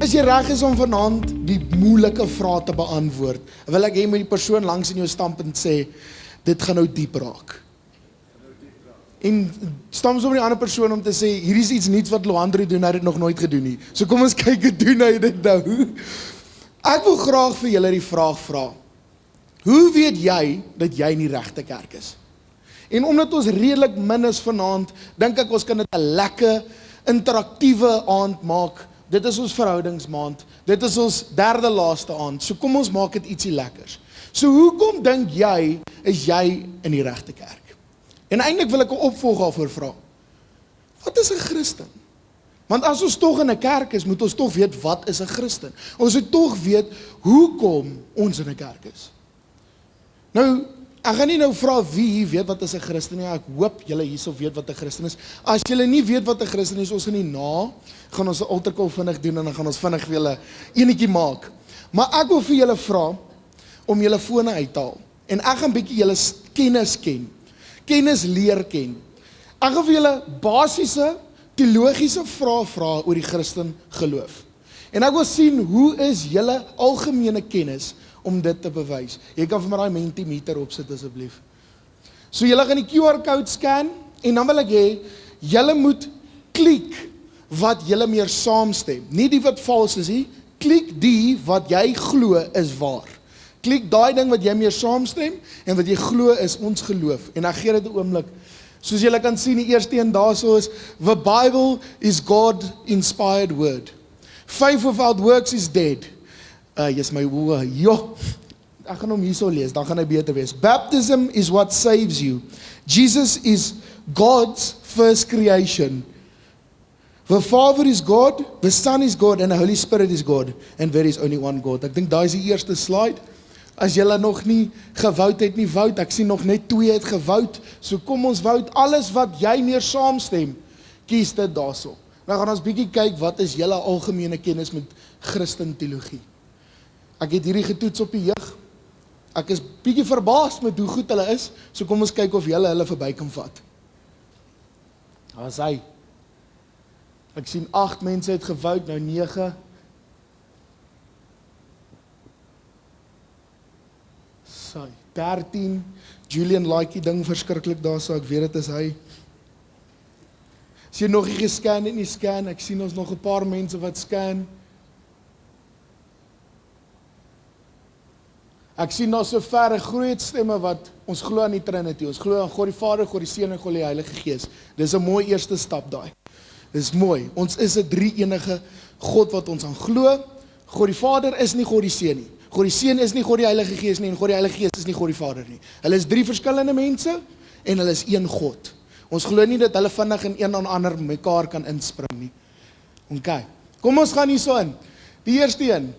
As jy reg is om vanaand die moeilike vrae te beantwoord, wil ek hê met die persoon langs in jou standpunt sê, dit gaan nou diep raak. En stam so met die ander persoon om te sê, hier is iets niets wat Loandre doen, hy het dit nog nooit gedoen nie. So kom ons kyk, het doen hy dit nou. Ek wil graag vir julle die vraag vra. Hoe weet jy dat jy in die regte kerk is? En omdat ons redelik min is vanaand, dink ek ons kan dit 'n lekker, interaktiewe aand maak. Dit is ons verhoudingsmaand. Dit is ons derde laaste aand. So kom ons maak dit ietsie lekkers. So hoekom dink jy, is jy in die regte kerk? En eintlik wil ek 'n opvolg daarvoor vra. Wat is 'n Christen? Want as ons tog in 'n kerk is, moet ons tog weet wat is 'n Christen. Ons moet tog weet hoekom ons in 'n kerk is. Nou, ek gaan nie nou vra wie hier weet wat is 'n Christen nie. Ek hoop julle hierso weet wat 'n Christen is. As julle nie weet wat 'n Christen is, ons gaan nie gaan ons 'n altar call vinnig doen en dan gaan ons vinnig vir julle enetjie maak. Maar ek wil vir julle vra om julle fone uit te haal. En ek gaan bietjie julle kennis leer ken. Ek gaan vir julle basiese teologiese vrae vra oor die Christen geloof. En ek wil sien hoe is julle algemene kennis om dit te bewys. Jy kan vir my daai Mentimeter opsit asseblief. So julle gaan die QR code scan en dan wil ek hê julle moet klik wat julle meer saamstem. Nie die wat vals is nie, klik die wat jy glo is waar. Klik daai ding wat jy meer saamstem en wat jy glo is ons geloof. En ek gee dit 'n oomblik. Soos julle kan sien, die eerste een daarso is, the Bible is God inspired word. Faith without works is dead. Yes, my ek gaan hom hierso lees, dan gaan hy beter wees. Baptism is what saves you. Jesus is God's first creation. The Father is God, the Son is God, and the Holy Spirit is God, and there is only one God. Ek dink daai is die eerste slide. As julle nog nie gewout het nie, vout. Ek sien nog net 2 het gewout. So kom ons vout alles wat jy meer saamstem. Kies dit daarso. Nou gaan ons bietjie kyk wat is julle algemene kennis met Christen teologie. Ek het hierdie getoets op die jeug. Ek is bietjie verbaas met hoe goed hulle is. So kom ons kyk of julle hulle verby kan vat. Daar is hy. Ek sien 8 mense het gewout, nou 9. Sy, 13. Julian like die ding verskriklik daar, so ek weet dit is hy. As jy nog nie gescan het nie, scan. Ek sien ons nog 'n paar mense wat scan. Ek sien nou so ver groot stemme wat ons glo aan die Trinity. Ons glo aan God die Vader, God die Seun en God die Heilige Gees. Dis 'n mooi eerste stap daai. Dis mooi. Ons is 'n drie-enige God wat ons aan glo. God die Vader is nie God die Seun nie. God die Seun is nie God die Heilige Gees nie en God die Heilige Gees is nie God die Vader nie. Hulle is 3 verskillende mense en hulle is een God. Ons glo nie dat hulle vinnig in een aan ander mekaar kan inspring nie. OK. Kom ons gaan hierso in. Die eerste een.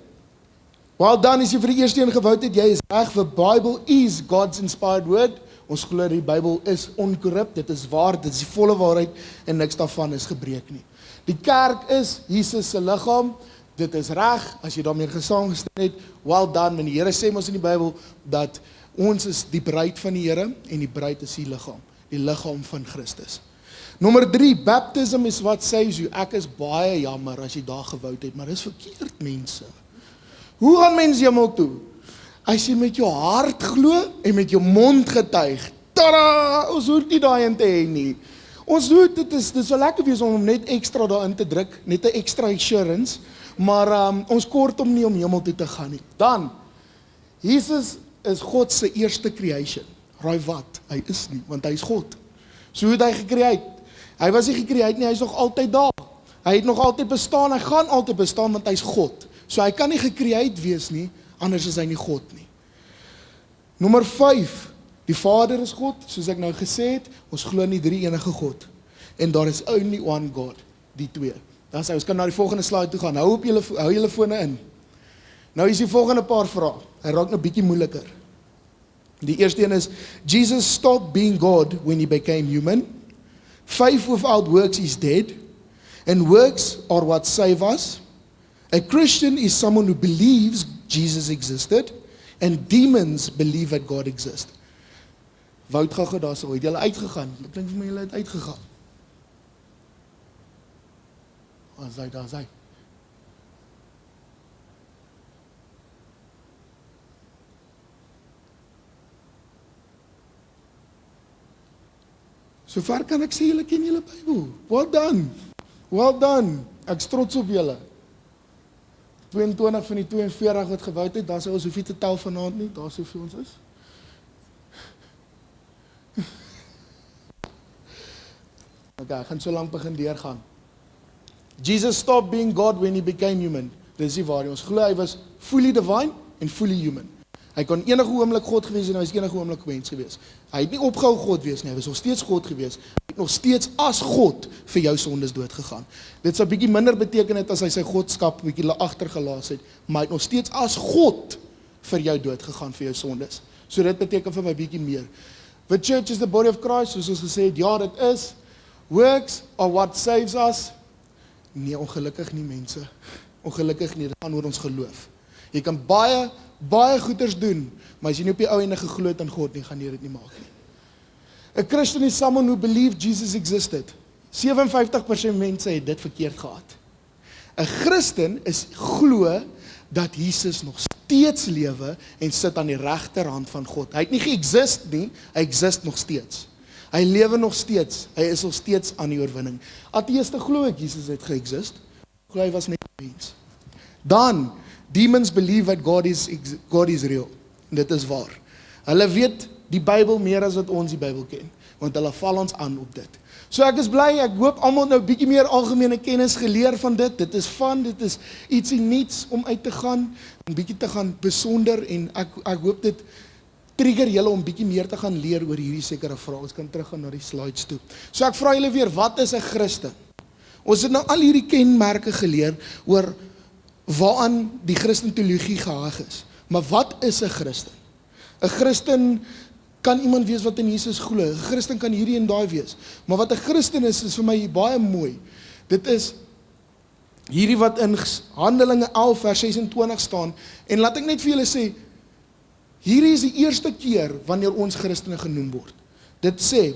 Well done, as jy vir die eerste een gewout het, jy is reg. The Bible is God's inspired word. Ons glo die Bybel is onkorrup, dit is waar, dit is die volle waarheid en niks daarvan is gebreek nie. Die kerk is Jesus se liggaam. Dit is reg, as jy daarmee gesaamgestem het, well done, want die Here sê ons in die Bybel, dat ons is die bruid van die Here, en die bruid is die liggaam van Christus. Nommer 3, baptism is what saves you. Ek is baie jammer as jy daar gewout het, maar dis verkeerd mense. Hoe gaan mense hemel toe? As jy met jou hart glo, en met jou mond getuig, tada, ons hoort nie daarin te hê nie. Ons hoort, dit is so lekker wees om net extra daarin te druk, net 'n extra assurance, maar ons kort om nie om hemel toe te gaan nie. Dan, Jesus is God se eerste creation. Raai wat? Hy is nie, want hy is God. So hoe het hy gecreate? Hy was nie gecreate nie, hy is nog altyd daar. Hy het nog altyd bestaan, hy gaan altyd bestaan, want hy is God. So hy kan nie gecreate wees nie, anders is hy nie God nie. Nommer 5, die Vader is God, soos ek nou gesê het, ons glo in die drie-enige God. En daar is only one God, die 2. Dan sê ons kan na die volgende slide toe gaan. Hou julle fone in. Nou is die volgende paar vrae. Hy raak nou bietjie moeiliker. Die eerste een is, Jesus stopped being God when he became human. Faith without works is dead. And works are what save us. A Christian is someone who believes Jesus existed. And demons believe that God exists. Wout gaga daar so, het julle uitgegaan? Ek dink vir my julle het uitgegaan. Daar is hy. Sover kan ek sê, julle ken julle Bybel. Well done. Well done. Ek is trots op julle. 22 van die 42 wat gewoud het, daar sê ons hoef nie te tel vanaand nie, daar sê hoeveel ons is. Ok, ek gaan so lang begin deurgaan. Jesus stopped being God when he became human. Dis die waar ons glo, hy was fully divine en fully human. Hy kon enige oomblik God gewees en hy was enige oomblik mens gewees. Hy het nie opgehou God wees nie, hy was nog steeds God gewees. Hy het nog steeds as God vir jou sondes dood gegaan. Dit sou bietjie minder beteken het as hy sy godskap bietjie agtergelaat het, maar hy het nog steeds as God vir jou dood gegaan vir jou sondes. So dit beteken vir my bietjie meer. The church is the body of Christ, soos ons gesê het, ja, dit is. Works are what saves us. Nee, ongelukkig nie mense. Ongelukkig nie, dit gaan oor ons geloof. Jy kan baie goeders doen, maar as jy nie op die ou ende geglo het aan God nie, gaan jy dit nie maak nie. A Christian is someone who believed Jesus existed. 57% mense het dit verkeerd gehad. 'n Christen is glo dat Jesus nog steeds lewe en sit aan die regterhand van God. Hy het nie geëxist nie, hy exist nog steeds. Hy lewe nog steeds, hy is nog steeds aan die oorwinning. Ateëste glo ek Jesus het geëxist, glo hy was net mens. Dan, demons believe that God is real. En dit is waar. Hulle weet die Bybel meer as wat ons die Bybel ken, want hulle val ons aan op dit. So ek is bly, ek hoop almal nou bietjie meer algemene kennis geleer van dit. Dit is fun, dit is ietsie niets om uit te gaan, en bietjie te gaan besonder, en ek hoop dit trigger julle om bietjie meer te gaan leer oor hierdie sekere vrae. Ons kan teruggaan na die slides toe. So ek vra julle weer, wat is 'n Christen? Ons het nou al hierdie kenmerke geleer oor waaraan die Christenteologie geheg is. Maar wat is 'n Christen? 'n Christen kan iemand wees wat in Jesus glo. 'n Christen kan hierdie en daai wees. Maar wat 'n Christen is vir my baie mooi. Dit is hierdie wat in Handelinge 11 vers 26 staan. En laat ek net vir julle sê, hierdie is die eerste keer wanneer ons Christene genoem word. Dit sê,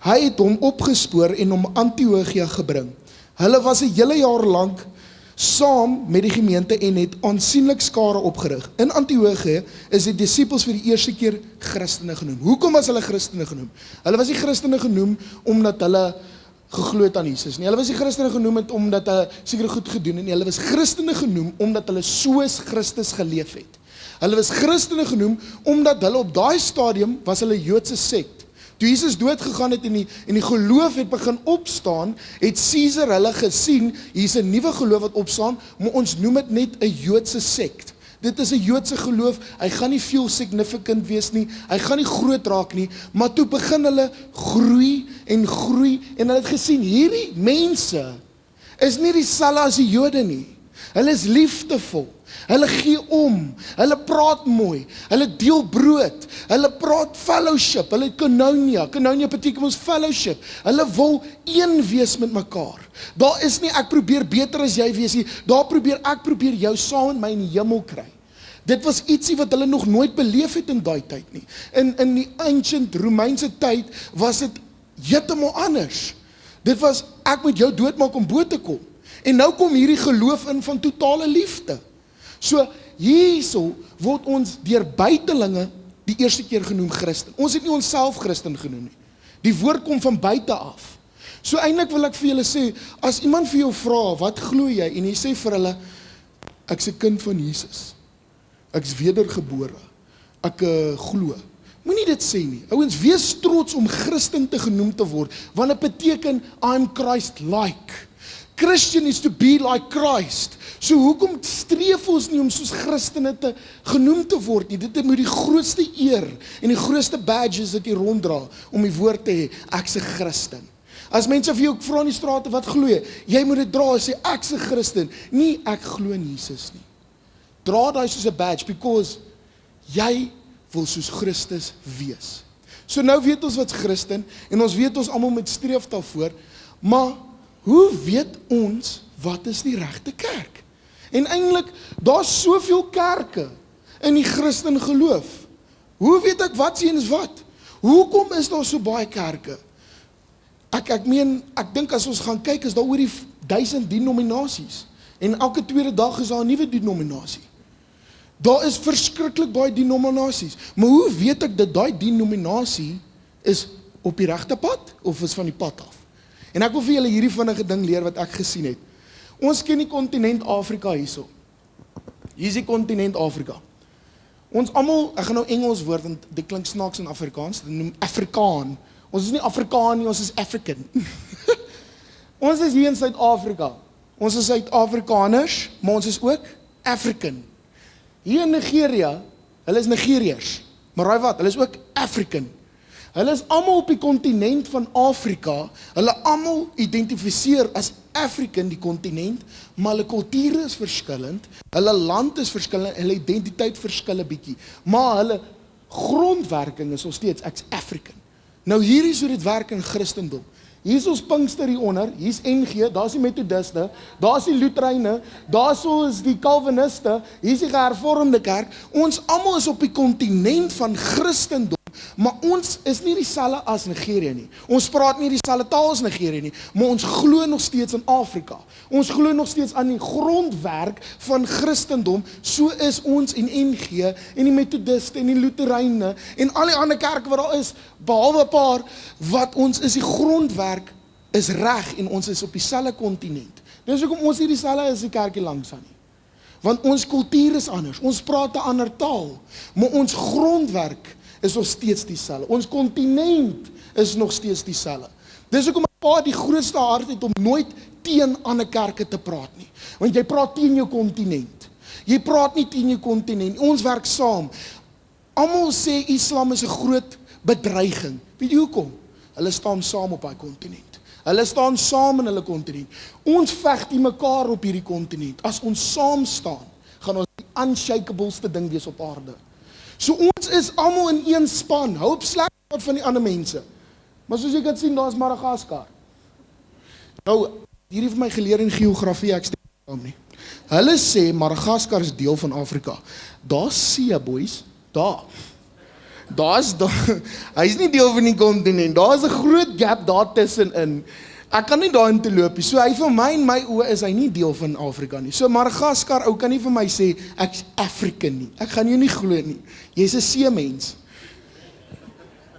hy het hom opgespoor en hom Antiochia gebring. Hulle was 'n hele jaar lank saam met die gemeente en het aansienlik skare opgerig. In Antiochia is die disippels vir die eerste keer Christene genoem. Hoekom was hulle Christene genoem? Hulle was nie Christene genoem omdat hulle geglo het aan Jesus nie. Hulle was nie Christene genoem het omdat hulle seker goed gedoen het nie. Hulle was Christene genoem omdat hulle soos Christus geleef het. Hulle was Christene genoem omdat hulle op daai stadium was hulle Joodse sekt. Toe Jesus dood gegaan het en die geloof het begin opstaan, het Caesar hulle gesien, hier is 'n nuwe geloof wat opstaan, maar ons noem dit net 'n Joodse sekt. Dit is 'n Joodse geloof, hy gaan nie veel significant wees nie, hy gaan nie groot raak nie, maar toe begin hulle groei, en hulle het gesien, hierdie mense is nie dieselfde as die Jode nie. Hulle is liefdevol. Hulle gee om, hulle praat mooi, hulle deel brood, hulle praat fellowship, hulle koinonia beteken ons fellowship, hulle wil een wees met mekaar. Daar is nie ek probeer beter as jy wees nie, daar ek probeer jou saam met my in die hemel kry. Dit was ietsie wat hulle nog nooit beleef het in daai tyd nie. In die ancient Romeinse tyd was dit heeltemal anders. Dit was, ek moet jou doodmaak om bo te kom. En nou kom hierdie geloof in van totale liefde. So, hierso word ons deur buitelinge die eerste keer genoem Christen. Ons het nie onsself Christen genoem nie. Die woord kom van buite af. So eintlik wil ek vir julle sê, as iemand vir jou vra, wat glo jy? En jy sê vir hulle, ek is 'n kind van Jesus. Ek is wedergebore. Ek glo. Moenie dit sê nie. Ouens, wees trots om Christen te genoem te word, want dit beteken I'm Christ-like. Christian is to be like Christ. So hoekom streef ons nie om soos Christene te genoem te word nie? Dit moet die grootste eer en die grootste badges dat jy ronddra om die woord te hê, ek's 'n Christen. As mense vir jou vra in die strate, wat glo jy? Jy moet dit dra en sê, ek's 'n Christen. Nie, ek glo in Jesus nie. Dra daai soos 'n badge, because jy wil soos Christus wees. So nou weet ons wat's Christen, en ons weet ons almal moet streef daarvoor, maar hoe weet ons wat is die regte kerk? En eintlik, daar's soveel kerke in die Christen geloof. Hoe weet ek wat sien is wat? Hoekom is daar so baie kerke? Ek dink as ons gaan kyk, is daar oor die 1000 denominasies. En elke tweede dag is daar 'n nuwe denominasie. Daar is verskriklik baie denominasies. Maar hoe weet ek dat daai denominasie is op die regte pad, of is van die pad af? En ek wil vir julle hierdie vinnige ding leer wat ek gesien het. Ons ken die kontinent Afrika hierso. Hier is die kontinent Afrika. Ons almal, ek gaan nou Engels woord, want dit klink snaaks in Afrikaans, dit noem Afrikaan. Ons is nie Afrikaan nie, ons is African. Ons is hier in Suid-Afrika. Ons is Suid-Afrikaners, maar ons is ook African. Hier in Nigeria, hulle is Nigeriërs, maar raai wat, hulle is ook African. Hulle is almal op die kontinent van Afrika, hulle almal identifiseer as African die kontinent, maar hulle kulture is verskillend, hulle land is verskillend, hulle identiteit verskil 'n bietjie, maar hulle grondwerking is nog steeds ek's African. Nou hier is hoe dit werk in Christendom. Hier is ons Pinkster hieronder, hier is NG, daar is die Methodiste, daar is die Lutheryne, daar is die Calviniste, hier is die Gehervormde Kerk. Ons almal is op die kontinent van Christendom, maar ons is nie dieselfde as Nigerië nie. Ons praat nie dieselfde taal as Nigerië nie, maar ons glo nog steeds in Afrika. Ons glo nog steeds aan die grondwerk van Christendom. So is ons en NG en die Methodiste en die Lutheryne en al die ander kerke wat daar is, behalwe 'n paar, wat ons is die grondwerk is reg en ons is op dieselfde kontinent. Dis hoekom ons nie dieselfde is as die kerkie langs aan nie. Want ons kultuur is anders, ons praat 'n ander taal, maar ons grondwerk is nog steeds dieselfde. Ons kontinent is nog steeds dieselfde. Dis hoekom 'n pa die grootste hart het om nooit teen ander kerke te praat nie. Want jy praat teen jou kontinent. Jy praat nie teen jou kontinent. Ons werk saam. Almal sê Islam is 'n groot bedreiging. Weet jy hoekom? Hulle staan saam op daai kontinent. Hulle staan saam in hulle kontinent. Ons veg teen mekaar op hierdie kontinent. As ons saam staan, gaan ons die unshakableste ding wees op aarde. So ons is almal in een span, hou op sleg van die ander mense. Maar soos jy kan sien, daar is Madagaskar. Nou, hierdie vir my geleer in geografie, ek stem saam nie. Hulle sê Madagaskar is deel van Afrika. Daar's see, boys, daar. Hy is nie deel van die kontinent, daar is 'n groot gap daar tussenin. Ek kan nie daarin te loop nie. So hy vir my en my oë is hy nie deel van Afrika nie. So Madagaskar, ou kan nie vir my sê ek's African nie. Ek gaan jou nie glo nie. Jy's 'n seemens.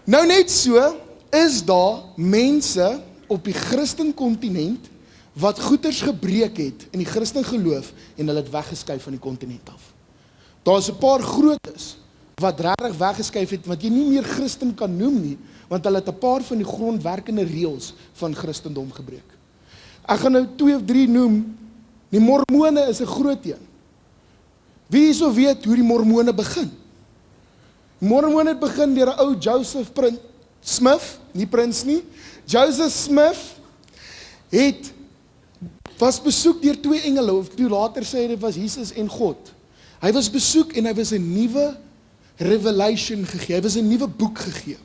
Nou net so is daar mense op die Christen kontinent wat goeters gebreek het in die Christen geloof en hulle het weggeskuif van die kontinent af. Daar's 'n paar grootes wat regtig weggeskuif het wat jy nie meer Christen kan noem nie, want hulle het 'n paar van die grondwerkende reëls van Christendom gebreek. Ek gaan nou 2 of 3 noem. Die Mormone is 'n groot een. Wie hierso weet hoe die Mormone begin? Die Mormone het begin deur 'n ou Joseph Smith, nie prins nie. Joseph Smith was besoek deur 2 engele, of toe later sê hy dit was Jesus en God. Hy was besoek en hy was 'n nuwe revelation gegee. Hy was 'n nuwe boek gegee.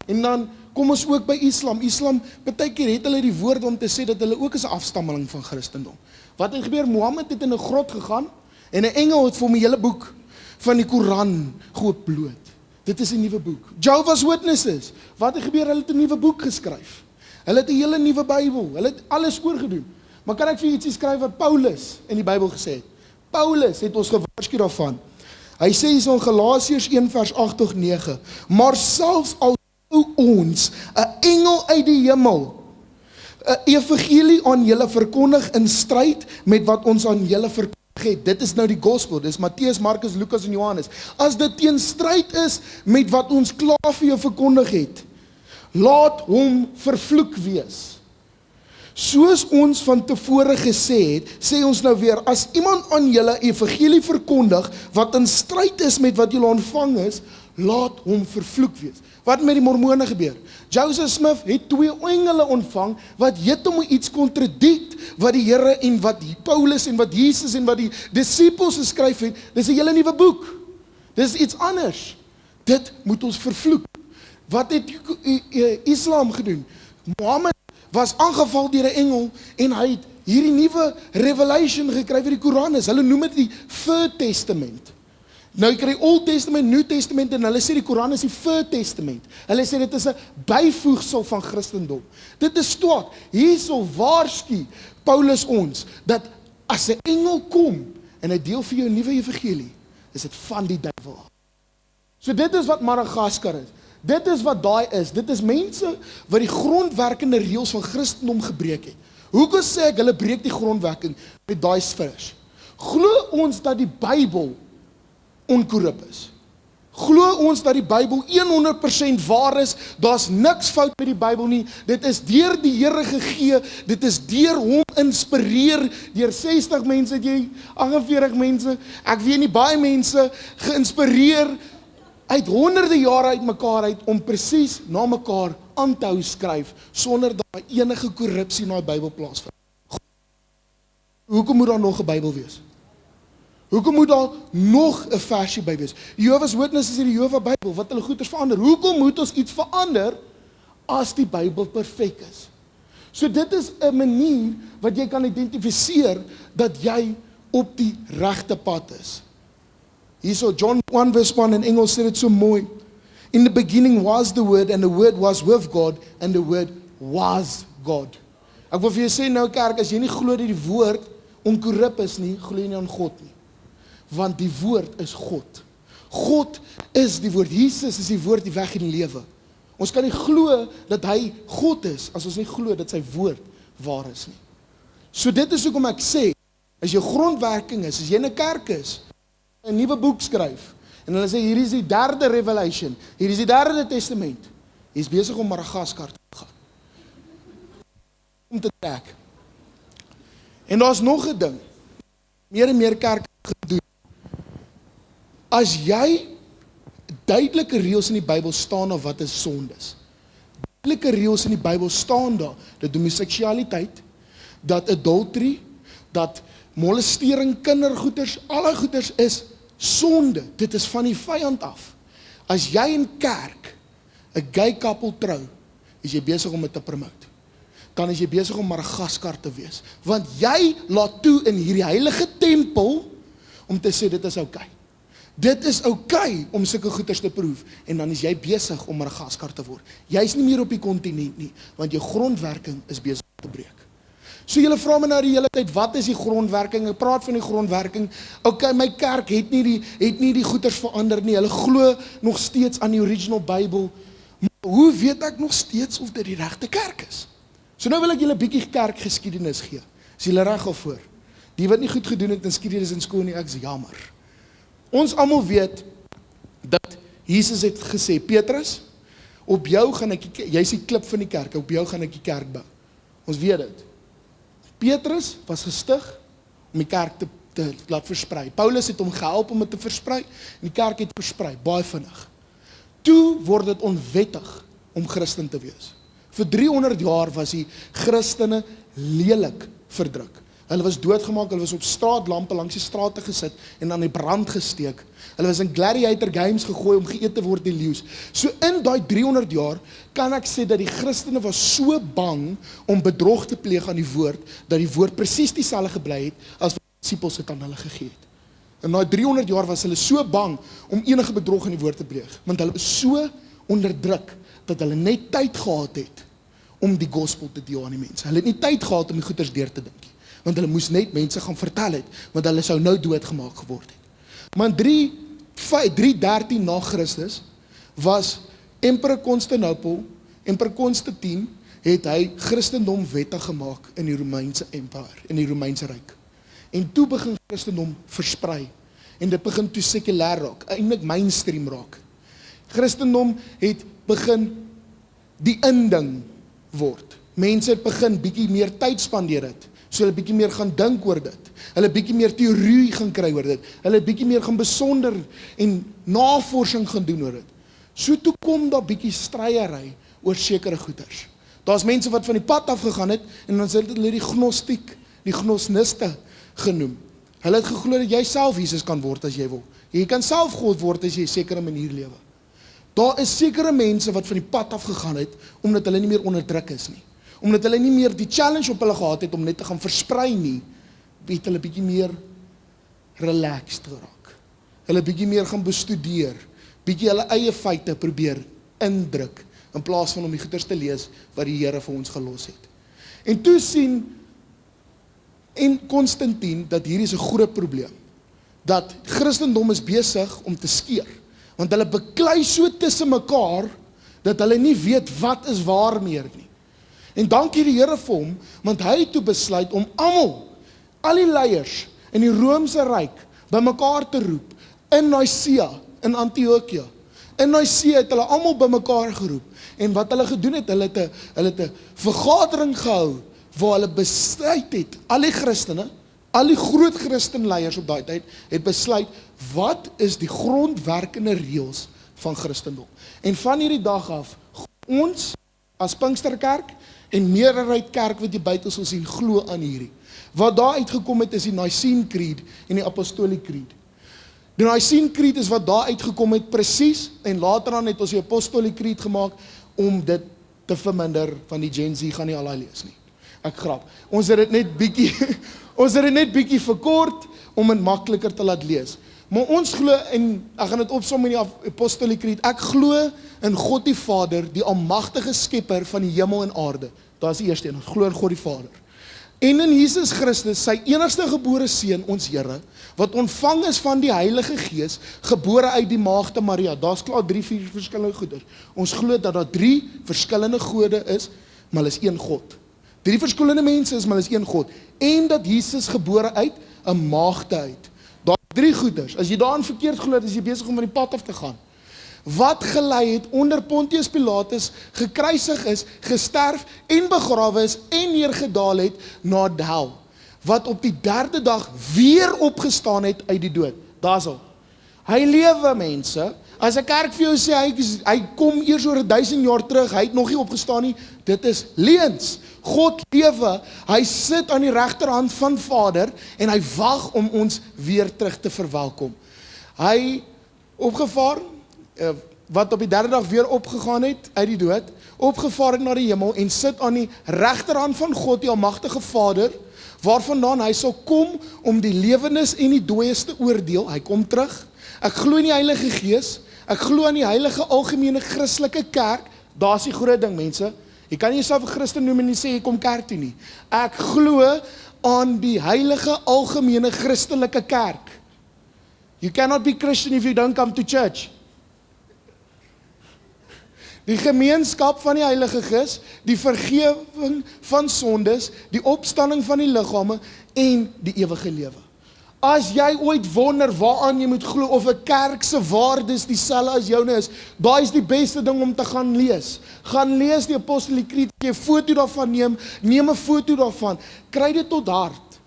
En dan kom ons ook by Islam. Islam, baie keer het hulle die woord om te sê dat hulle ook is 'n afstammeling van Christendom. Wat het gebeur? Mohammed het in 'n grot gegaan en 'n engel het vir hom 'n hele boek van die Koran geoopbloot. Dit is 'n nuwe boek. Jehovah's Witnesses, wat het gebeur? Hulle het 'n nuwe boek geskryf. Hulle het 'n hele nuwe Bybel. Hulle het alles oorgedoen. Maar kan ek vir ietsie skryf wat Paulus in die Bybel gesê het? Paulus het ons gewaarsku daarvan. Hy sê hier in Galasiërs 1 vers 8 tot 9, maar selfs al sou ons 'n engel uit die hemel 'n evangelie aan julle verkondig in stryd met wat ons aan julle verkondig het. Dit is nou die gospel, dis Matteus, Markus, Lukas en Johannes. As dit teen stryd is met wat ons klaar vir jou verkondig het, laat hom vervloek wees. Soos ons van tevore gesê het, sê ons nou weer, as iemand aan julle evangelie verkondig, wat in stryd is met wat julle ontvang is, laat hom vervloek wees. Wat met die Mormone gebeur? Joseph Smith het 2 engele ontvang, wat heeltemal iets kontradiek, wat die Here en wat Paulus en wat Jesus en wat die disippels geskryf het. Dis 'n hele nuwe boek. Dis iets anders. Dit moet ons vervloek. Wat het Islam gedoen? Mohammed was aangeval deur 'n engel en hy het hierdie nuwe revelation gekry wat die Koran is. Hulle noem dit die Third Testament. Nou jy kry Old Testament, New Testament en hulle sê die Koran is die Third Testament. Hulle sê dit is 'n byvoegsel van Christendom. Dit is swak. Hierso waarsku Paulus ons dat as 'n engel kom en hy deel vir jou 'n nuwe evangelie, is dit van die duiwel. So dit is wat Madagaskar is. Dit is wat daai is. Dit is mense wat die grondwerkende reëls van Christendom gebreek het. Hoekom sê ek, hulle breek die grondwerking met daai vers? Glo ons dat die Bybel onkorrup is? Glo ons dat die Bybel 100% waar is? Daar's niks fout met die Bybel nie. Dit is deur die Here gegee. Dit is deur hom inspireer, deur 60 mense, 48 mense, ek weet nie, baie mense geïnspireer uit honderde jare uit mekaar uit om presies na mekaar aan te hou skryf sonder dat enige korrupsie na die Bybel plaasvind. Hoekom moet daar nog 'n Bybel wees? Hoekom moet daar nog 'n versie by wees? Jehovah's Witnesses is die Jehovah Bybel wat hulle goeders verander. Hoekom moet ons iets verander as die Bybel perfek is? So dit is 'n manier wat jy kan identifiseer dat jy op die regte pad is. Hierso John 1 verse 1 in Engels sê dit so mooi. In the beginning was the word and the word was with God and the word was God. Ek wil vir jou sê nou kerk, as jy nie glo dat die woord onkorrup is nie, glo jy nie aan God nie. Want die woord is God. God is die woord. Jesus is die woord, die weg en die lewe. Ons kan nie glo dat hy God is as ons nie glo dat sy woord waar is nie. So dit is hoekom ek sê, as jou grondwerking is, as jy in 'n kerk is, 'n nuwe boek skryf, en hulle sê, hier is die 3de Revelation, hier is die 3de Testament, jy is besig om Madagaskar te gaan. Om te trek. En daar's nog 'n ding, meer en meer kerke gedoen. As jy duidelike reëls in die Bybel staan of wat is sondes. Duidelike reëls in die Bybel staan daar, dat homoseksualiteit, dat adultery, dat molestering, kindergoeders, alle goeders is sonde. Dit is van die vyand af. As jy in kerk 'n gay couple trou, is jy besig om dit te promote. Dan is jy besig om Madagaskar te wees. Want jy laat toe in hierdie heilige tempel om te sê dit is oukei. Dit is oukei om sulke goeders te proef en dan is jy besig om Madagaskar te word. Jy's nie meer op die kontinent nie, want jou grondwerking is besig om te breek. So julle vra my nou die hele tyd, wat is die grondwerking? Ek praat van die grondwerking. Okay, my kerk het nie die goeders verander nie. Hulle glo nog steeds aan die original Bybel. Maar hoe weet ek nog steeds of dit die regte kerk is? So nou wil ek julle 'n bietjie kerkgeskiedenis gee. Is julle reg daarvoor? Die wat nie goed gedoen het in geskiedenis in skool nie, ek is jammer. Ons almal weet dat Jesus het gesê, Petrus, op jou gaan ek, jy's die klip van die kerk, op jou gaan ek die kerk bou. Ons weet dit. Petrus was gestig om die kerk te laat versprei. Paulus het hom gehelp om dit te versprei, en die kerk het versprei, baie vinnig. Toe word dit onwettig om Christen te wees. Vir 300 jaar was die Christene lelik verdruk. Hulle was doodgemaak, hulle was op straatlampe langs die strate gesit en aan die brand gesteek. Hulle was in gladiator games gegooi om geëet te word die leeu's. So in daai 300 jaar kan ek sê dat die Christene was so bang om bedrog te pleeg aan die woord, dat die woord presies dieselfde gebly het as wat die disippels het aan hulle gegee het. In daai 300 jaar was hulle so bang om enige bedrog in die woord te pleeg, want hulle was so onderdruk dat hulle net tyd gehad het om die gospel te deel aan die mense. Hulle het nie tyd gehad om die goeders deur te dink nie, want hulle moes net mense gaan vertel het, want hulle sou nou doodgemaak geword het. Maar 313 na Christus was Emperor Constantinople, Emperor Constantine, het hy Christendom wettig gemaak in die Romeinse Empire, in die Romeinse Ryk. En toe begin Christendom versprei, en dit begin toe sekulêr raak, eintlik mainstream raak. Christendom het begin die inding word. Mense het begin bietjie meer tyd spandeer het, so hulle bietjie meer gaan dink oor dit. Hulle bietjie meer teorie gaan kry oor dit. Hulle bietjie meer gaan besonder en navorsing gaan doen oor dit. So toe kom daar bietjie stryery oor sekere goeders. Daar's mense wat van die pad af gegaan het en dan het hulle die gnostiek, die gnosniste genoem. Hulle het geglo dat jy self Jesus kan word as jy wil. Jy kan self God word as jy 'n sekere manier lewe. Daar is sekere mense wat van die pad af gegaan het omdat hulle nie meer onderdruk is nie. Omdat hulle nie meer die challenge op hulle gehad het om net te gaan versprei nie, het hulle bietjie meer relaxed geraak. Hulle bietjie meer gaan bestudeer, bietjie hulle eie feite probeer indruk, in plaas van om die goeders te lees wat die Here vir ons gelos het. En toe sien en Constantine dat hier is 'n groot probleem, dat Christendom is besig om te skeer, want hulle beklei so tussen mekaar, dat hulle nie weet wat is waar meer nie. En dankie die Here vir hom, want hy het toe besluit om almal, al die leiers in die Romeinse ryk bymekaar te roep, in Nicea, in Antiochia. In Nicea het hulle almal bymekaar geroep, en wat hulle gedoen het, hulle het 'n vergadering gehou, waar hulle besluit het, al die Christene, al die groot Christenleiers op daai tyd, het besluit, wat is die grondwerkende reëls van Christendom? En van hierdie dag af, ons, as Pinksterkerk, en meerderheid kerk wat jy buite sal sien, glo aan hierdie. Wat daar uitgekom het, is die Nicene Creed en die Apostolic Creed. Die Nicene Creed is wat daar uitgekom het presies, en later dan het ons die Apostolic Creed gemaak, om dit te verminder, van die Gen Z gaan nie al lees nie. Ek grap. Ons het dit net bietjie verkort, om het makliker te laat lees. Maar ons glo, en ek gaan dit opsom in die Apostolic Creed, ek glo in God die Vader, die almagtige skepper van die hemel en aarde. Daar is die eerste een, ons glo in God die Vader. En in Jesus Christus, sy enigste gebore seun, ons Here, wat ontvang is van die Heilige Gees, gebore uit die maagde Maria. Daar's klaar 3-4 verskillende goeders. Ons glo dat daar 3 verskillende gode is, maar hulle is een God. 3 verskillende mense is, maar hulle is een God. En dat Jesus gebore uit 'n maagde uit. Daar 3 goeders. As jy daarin verkeerd glo, is jy besig om van die pad af te gaan. Wat gelei het onder Pontius Pilatus, gekruisig is, gesterf en begrawe is en neergedaal het na die hel. Wat op die 3de dag weer opgestaan het uit die dood. Daar's al. Hy lewe, mense. As 'n kerk vir jou sê, hy kom eers oor 1000 jaar terug, hy het nog nie opgestaan nie, dit is leuns. God lewe, hy sit aan die regterhand van Vader, en hy wag om ons weer terug te verwelkom. Hy opgevaar, wat op die 3de dag weer opgegaan het uit die dood, opgevaar het na die hemel, en sit aan die regterhand van God, die almagtige Vader, waarvandaan hy sal kom om die lewendes en die dooies te oordeel. Hy kom terug. Ek glo in die Heilige Gees, ek glo aan die heilige algemene Christelike kerk. Daar's die groot ding, mense. Jy kan nie jouself 'n Christen noem en nie sê jy kom kerk toe nie. Ek glo aan die heilige algemene Christelike kerk. You cannot be Christian if you don't come to church. Die gemeenskap van die Heilige Gees, die vergewing van sondes, die opstanding van die liggame en die ewige lewe. As jy ooit wonder waaraan jy moet glo, of 'n kerk se waardes dieselfde as joune is, daai is die beste ding om te gaan lees. Gaan lees die Apostolic Creed, jy 'n foto daarvan neem 'n foto daarvan, kry dit tot hart.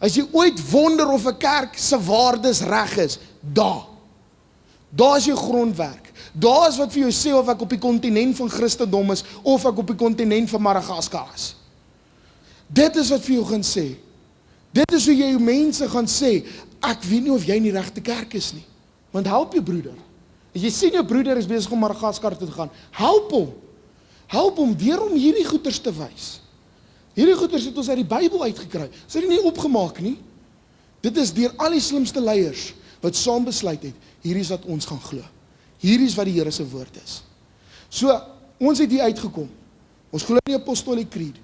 As jy ooit wonder of 'n kerk se waardes reg is, daar is jou grondwerk. Daar is wat vir jou sê of ek op die kontinent van Christendom is, of ek op die kontinent van Madagaskar is. Dit is wat vir jou gaan sê. Dit is hoe jy jou mense gaan sê, ek weet nie of jy in die regte kerk is nie. Want help jou broeder. As jy sien jou broeder is besig om Madagaskar toe te gaan, help hom. Help hom deur om hierdie goeters te wys. Hierdie goeters het ons uit die Bybel uitgekry. Is dit nie opgemaak nie? Dit is deur al die slimste leiers wat saam besluit het, hierdie is wat ons gaan glo. Hierdie is wat die Here se woord is. So, ons het hier uitgekom. Ons glo in die Apostolic Creed.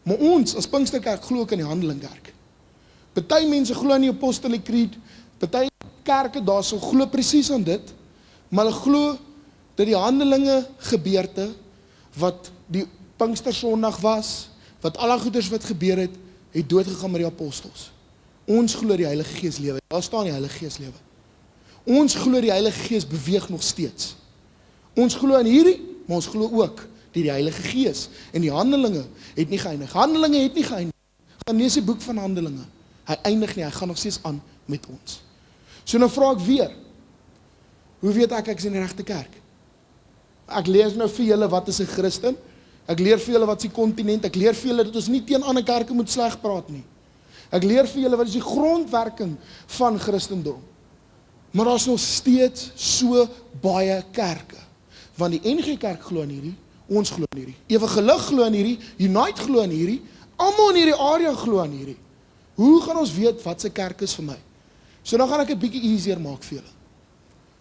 Maar ons, as Pinksterkerk, glo ook in die Handelingkerk. Party mense glo in die Apostolic Creed, party kerke daar sal glo presies aan dit, maar hulle glo dat die Handelinge gebeurte, wat die Pinkstersondag was, wat alle goeders wat gebeur het, het doodgegaan met die apostels. Ons glo die Heilige Gees lewe. Daar staan die Heilige Gees lewe. Ons glo die Heilige Gees beweeg nog steeds. Ons glo in hierdie, maar ons glo ook die Heilige Gees. En die Handelinge het nie geëindig. Handelinge het nie geëindig. Gaan lees die boek van Handelinge. Hy eindig nie, hy gaan nog steeds aan met ons. So nou vra ek weer, hoe weet ek is in die regte kerk? Ek leer nou vir julle wat is 'n Christen, ek leer vir julle wat is die kontinent, ek leer vir julle dat ons nie teen ander kerke moet sleg praat nie. Ek leer vir julle wat is die grondwerking van Christendom. Maar daar is nog steeds so baie kerke, want die NG Kerk glo in hierdie, ons glo in hierdie, Ewige Lig glo in hierdie, Unite glo in hierdie, almal in hierdie area glo in hierdie. Hoe gaan ons weet wat se kerk is vir my? So dan gaan ek dit bietjie easier maak vir julle.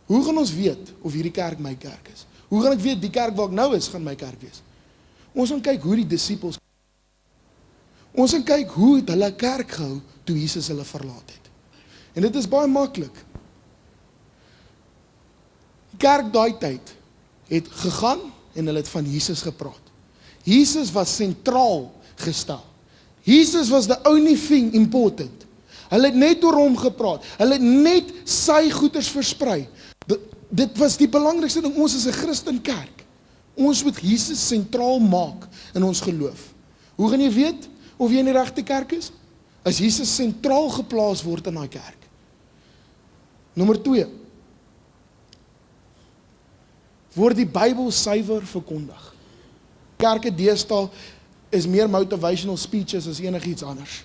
Hoe gaan ons weet of hierdie kerk my kerk is? Hoe gaan ek weet die kerk waar ek nou is, gaan my kerk wees? Ons gaan kyk hoe die disippels, ons gaan kyk hoe het hulle kerk gehou toe Jesus hulle verlaat het. En dit is baie maklik. Die kerk daai tyd het gegaan, en hulle het van Jesus gepraat. Jesus was sentraal gestel. Jesus was the only thing important. Hulle het net oor hom gepraat. Hulle het net sy goeders versprei. Dit was die belangrikste ding. Ons is 'n Christenkerk. Ons moet Jesus sentraal maak in ons geloof. Hoe gaan jy weet of jy in die regte kerk is? As Jesus sentraal geplaas word in daai kerk. Nommer 2. Word die Bybel suiwer verkondig. Kerke deesdae is meer motivational speeches as enigiets anders.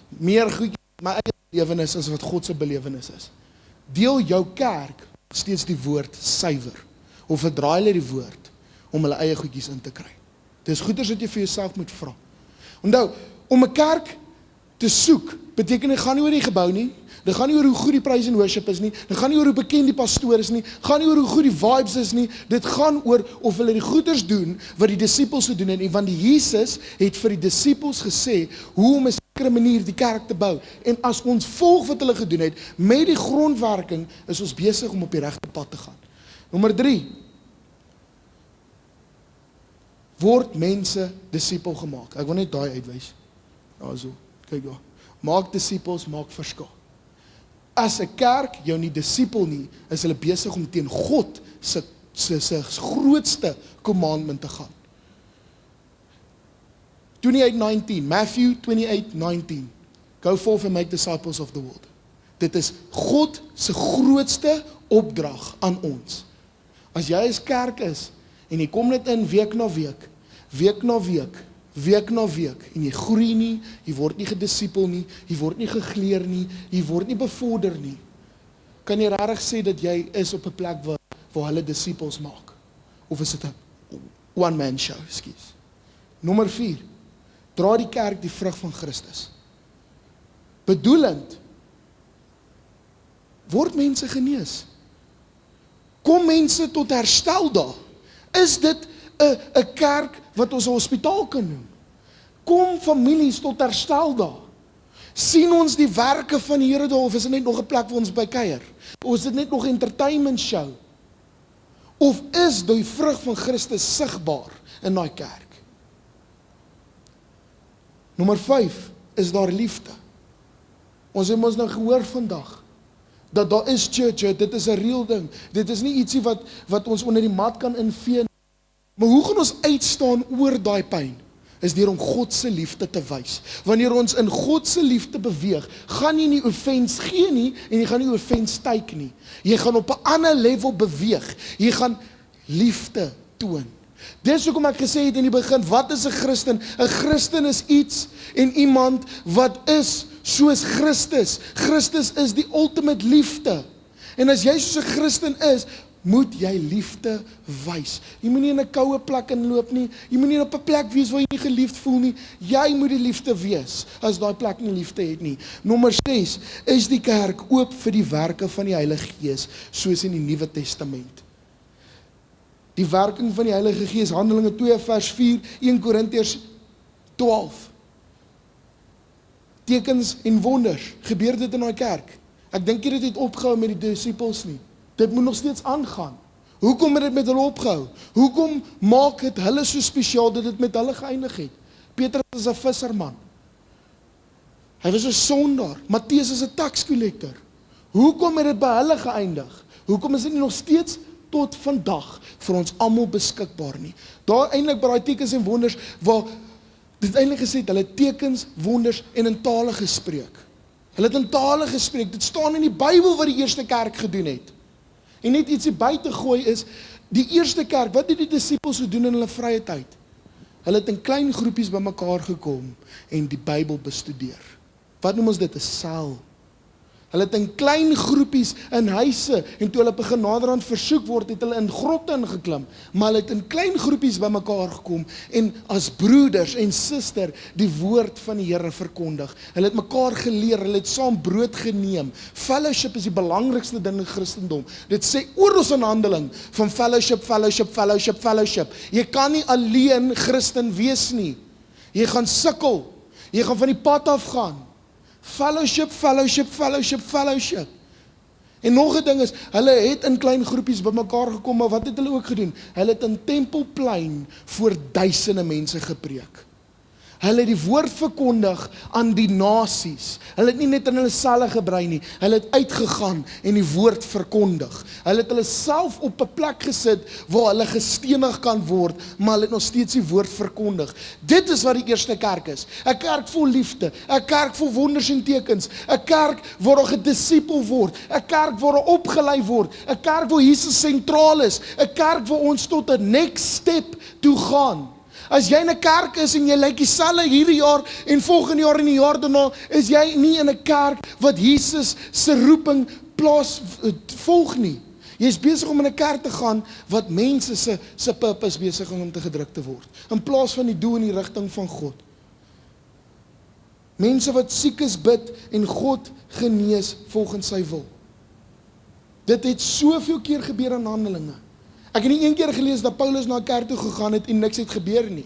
Meer goedjies my eie belewenis as wat God se belewenis is. Deel jou kerk steeds die woord suiwer, of verdraai hulle die woord om hulle eie goedjies in te kry. Dis goeders wat jy vir jouself moet vra. Onthou, om 'n kerk te soek, beteken dit gaan nie oor die gebou nie, dit gaan nie oor hoe goed die praise and worship is nie, dit gaan nie oor hoe bekend die pastoor is nie, gaan nie oor hoe goed die vibes is nie, dit gaan oor of hulle die goeders doen wat die disippels gedoen het, want die Jesus het vir die disippels gesê hoe om 'n sekere manier die kerk te bou, en as ons volg wat hulle gedoen het, met die grondwerking, is ons besig om op die regte pad te gaan. Nommer 3, word mense disipel gemaak. Ek wil net daai uitwys. Daar so, kyk daar. Maak disipels, maak verskil. As 'n kerk jou nie disipel nie, is hulle besig om teen God se grootste commandment te gaan. 28:19, Matthew 28:19. Go forth and make disciples of the world. Dit is God se grootste opdrag aan ons. As jy as kerk is, en jy kom net in week na week, week na week, week na week, en jy groei nie, jy word nie gedisipel nie, jy word nie gegleer nie, jy word nie bevorder nie, kan jy regtig sê dat jy is op 'n plek waar hulle disipels maak? Of is dit 'n one man show, ekskuus. Nommer 4, dra die kerk die vrug van Christus. Bedoelend, word mense genees? Kom mense tot herstel daar? Is dit 'n kerk wat ons 'n hospitaal kan noem? Kom families tot herstel daar? Sien ons die werke van die Here daar, of is dit net nog 'n plek waar ons by kuier? Of is dit net nog 'n entertainment show? Of is die vrug van Christus sigbaar in daai kerk? Nommer 5, is daar liefde? Ons het ons nou gehoor vandag, dat daar is church, dit is 'n real ding. Dit is nie ietsie wat ons onder die mat kan invee. Maar hoe gaan ons uitstaan oor daai pyn? Is deur om God se liefde te wys. Wanneer ons in God se liefde beweeg, gaan jy nie offense gee nie, en jy gaan nie offense teiken nie. Jy gaan op 'n ander level beweeg. Jy gaan liefde toon. Dis hoekom ek gesê het in die begin, wat is 'n Christen? 'n Christen is iets en iemand wat is soos Christus. Christus is die ultimate liefde. En as jy soos 'n Christen is, moet jy liefde wys. Jy moet nie in 'n koue plek inloop nie. Jy moet nie op 'n plek wees waar jy nie geliefd voel nie. Jy moet die liefde wees, as daai plek nie liefde het nie. Nommer 6, is die kerk oop vir die werke van die Heilige Gees, soos in die Nuwe Testament. Die werking van die Heilige Gees, Handelinge 2 vers 4, 1 Korintiërs 12. Tekens en wonders, gebeur dit in daai kerk? Ek dink nie dit het opgehou met die disippels nie. Dit moet nog steeds aangaan. Hoekom het dit met hulle opgehou? Hoekom maak het hulle so spesiaal dat dit met hulle geëindig het? Petrus is 'n visserman. Hy was 'n sondaar. Matteus is 'n tax collector. Hoekom het dit by hulle geëindig? Hoekom is dit nie nog steeds tot vandag vir ons almal beskikbaar nie? Daar eintlik by daai tekens en wonders waar dit eintlik gesê het, hulle het tekens, wonders en in tale gespreek. Hulle het in tale gespreek. Dit staan in die Bybel wat die eerste kerk gedoen het. En net ietsie buite gooi is, die eerste kerk, wat het die disippels gedoen in hulle vrye tyd? Hulle het in klein groepies bymekaar gekom en die Bybel bestudeer. Wat noem ons dit? 'n sel. Hulle het in klein groepies in huise, en toe hulle begin naderhand versoek word, het hulle in grotte ingeklim, maar hulle het in klein groepies bymekaar gekom en as broeders en suster die woord van die Here verkondig. Hulle het mekaar geleer, hulle het saam brood geneem. Fellowship is die belangrikste ding in Christendom. Dit sê oral in Handeling van fellowship, fellowship, fellowship, fellowship. Jy kan nie alleen Christen wees nie. Jy gaan sukkel. Jy gaan van die pad af gaan. Fellowship, fellowship, fellowship, fellowship. En nog 'n ding is, hulle het in klein groepies bymekaar gekom, maar wat het hulle ook gedoen? Hulle het in Tempelplein voor duisende mense gepreek. Hulle het die woord verkondig aan die nasies. Hulle het nie net in hulle selle gebrei nie, hulle het uitgegaan en die woord verkondig. Hulle het hulle self op 'n plek gesit waar hulle gestenig kan word, maar hulle het nog steeds die woord verkondig. Dit is wat die eerste kerk is. 'n Kerk vol liefde, 'n kerk vol wonders en tekens, 'n kerk waar daar gedisipel word, 'n kerk waar daar opgelei word, 'n kerk waar Jesus sentraal is, 'n kerk waar ons tot 'n next step toe gaan. As jy in 'n kerk is en jy lyk dieselfde hierdie jaar en volgende jaar en die jaar daarna, is jy nie in 'n kerk wat Jesus se roeping volg nie. Jy is besig om in 'n kerk te gaan wat mense se purpose besig om te gedruk te word, in plaas van die doel in die rigting van God. Mense wat siek is bid en God genees volgens sy wil. Dit het soveel keer gebeur in Handelinge. Ek het nie een keer gelees dat Paulus na 'n kerk toe gegaan het en niks het gebeur nie.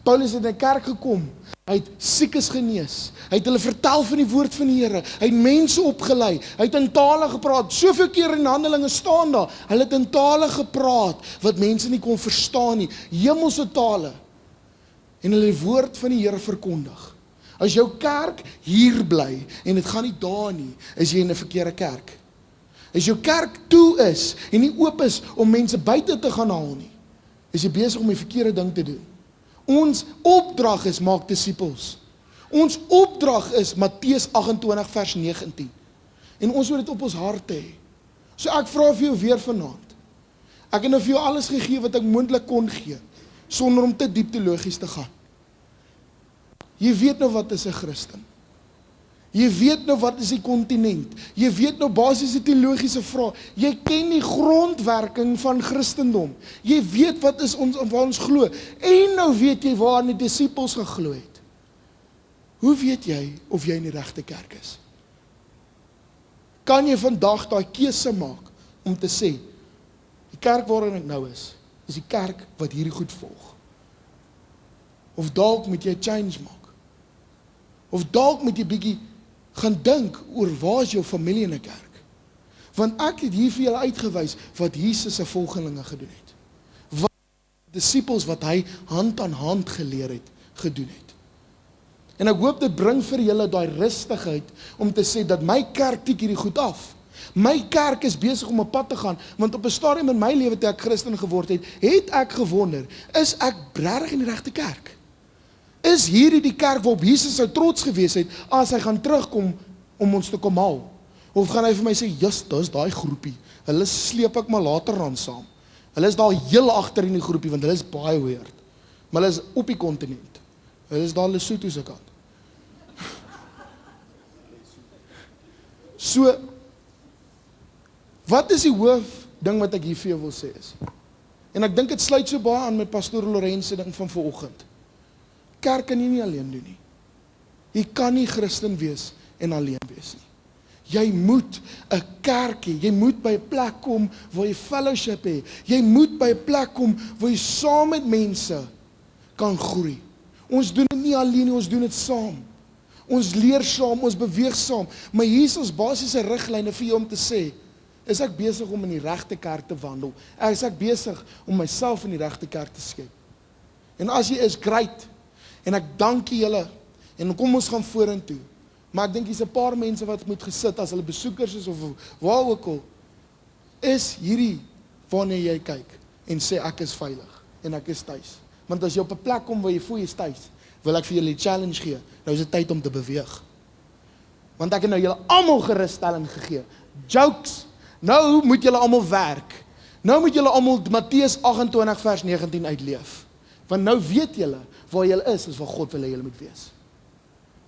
Paulus het in 'n kerk gekom, hy het siekes genees, hy het hulle vertel van die woord van die Here, hy het mense opgelei, hy het in tale gepraat, soveel keer in Handelinge staan daar, hulle het in tale gepraat, wat mense nie kon verstaan nie, hemelse tale, en hulle die woord van die Here verkondig. As jou kerk hier bly, en dit gaan nie daar nie, is jy in 'n verkeerde kerk. As jou kerk toe is, en nie oop is om mense buite te gaan haal nie, is jy besig om die verkeerde ding te doen. Ons opdrag is, maak disippels. Ons opdrag is, Matteus 28 vers 19. En ons moet dit op ons harte hê. So ek vra vir jou weer vanaand. Ek het nou vir jou alles gegee wat ek moontlik kon gee, sonder om te diep teologies te gaan. Jy weet nou wat is 'n Christen. Jy weet nou wat is die kontinent. Jy weet nou basiese teologiese vrae. Jy ken die grondwerking van Christendom. Jy weet wat is waar ons glo. En nou weet jy waar die disippels geglo het. Hoe weet jy of jy in die regte kerk is? Kan jy vandag daai keuse maak om te sê, die kerk waarin ek nou is die kerk wat hierdie goed volg? Of dalk moet jy 'n change maak? Of dalk moet jy bietjie gaan dink oor waar is jou familie in 'n kerk. Want ek het hier vir julle uitgewys wat Jesus se volgelinge gedoen het. Wat disippels wat hy hand aan hand geleer het, gedoen het. En ek hoop dit bring vir julle daai rustigheid om te sê dat my kerk tik hierdie goed af. My kerk is besig om 'n pad te gaan, want op 'n stadium in my lewe toe ek Christen geword het ek gewonder, is ek regtig in die regte kerk? Is hierdie die kerk waarop Jesus sou trots gewees het as hy gaan terugkom om ons te kom haal? Of gaan hy vir my sê, "Jy's, dis daai groepie. Hulle sleep ek maar later aan saam. Hulle is daar heel agter in die groepie want hulle is baie weird. Maar hulle is op die kontinent. Hulle is daar Lesotho se kant." So, wat is die hoof ding wat ek hier vir jou wil sê is? En ek dink dit sluit so baie aan met pastoor Lorenz se ding van vanoggend. Kerk kan jy nie alleen doen nie. Jy kan nie Christen wees en alleen wees nie. Jy moet 'n kerk hê. Jy moet by 'n plek kom waar jy fellowship het. Jy moet by 'n plek kom waar jy saam met mense kan groei. Ons doen dit nie alleen nie, ons doen dit saam. Ons leer saam, ons beweeg saam. Maar hier is ons basiese riglyne vir jou om te sê, is ek besig om in die regte kerk te wandel? Is ek besig om myself in die regte kerk te skep? En as jy is, great. En ek dank julle, en kom ons gaan vorentoe. Maar ek dink hier's 'n paar mense wat moet gesit, as hulle besoekers is, of waar ook al, is hierdie, wanneer jy kyk, en sê ek is veilig, en ek is tuis. Want as jy op 'n plek kom waar jy voel jy is tuis, wil ek vir julle die challenge gee, nou is dit tyd om te beweeg. Want ek het nou julle almal gerusstelling gegee. Jokes, nou moet julle almal werk. Nou moet julle almal Matteus 28 vers 19 uitleef. Want nou weet julle, waar julle is waar God wil hê julle moet wees.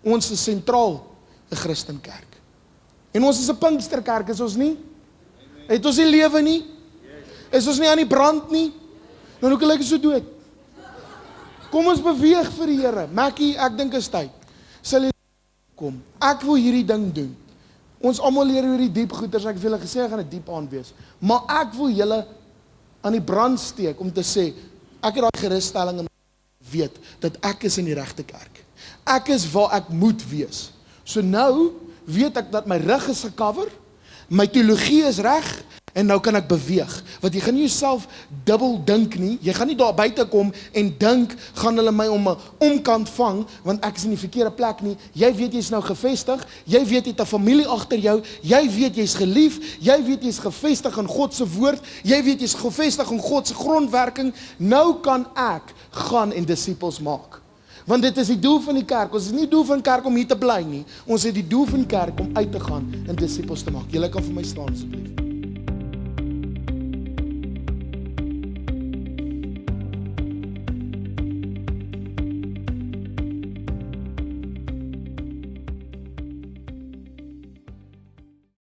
Ons is sentraal 'n Christenkerk. En ons is 'n Pinksterkerk, is ons nie? Het ons nie lewe nie? Is ons nie aan die brand nie? Dan hoe lyk dit so dood? Kom ons beweeg vir die Here. Mackie, ek dink is tyd. Sal jy kom? Ek wil hierdie ding doen. Ons almal leer oor die diep goeters. Ek het vir julle gesê ek gaan 'n diep aand wees. Maar ek wil julle aan die brand steek om te sê, ek het daai gerusstelling en weet dat ek is in die regte kerk. Ek is waar ek moet wees. So nou weet ek dat my rug is gecover. My teologie is reg en nou kan ek beweeg. Want jy gaan nie jouself dubbel dink nie. Jy gaan nie daar buite kom en dink, gaan hulle my om 'n omkant vang, want ek is in die verkeerde plek nie. Jy weet jy's nou gevestig, jy weet jy het 'n familie agter jou, jy weet jy's gelief, jy weet jy's gevestig in God se woord, jy weet jy's gevestig in God se grondwerking. Nou kan ek gaan en disippels maak. Want dit is die doel van die kerk. Ons is nie die doel van die kerk om hier te bly nie. Ons het die doel van die kerk om uit te gaan en disippels te maak. Julle kan vir my staan asseblief.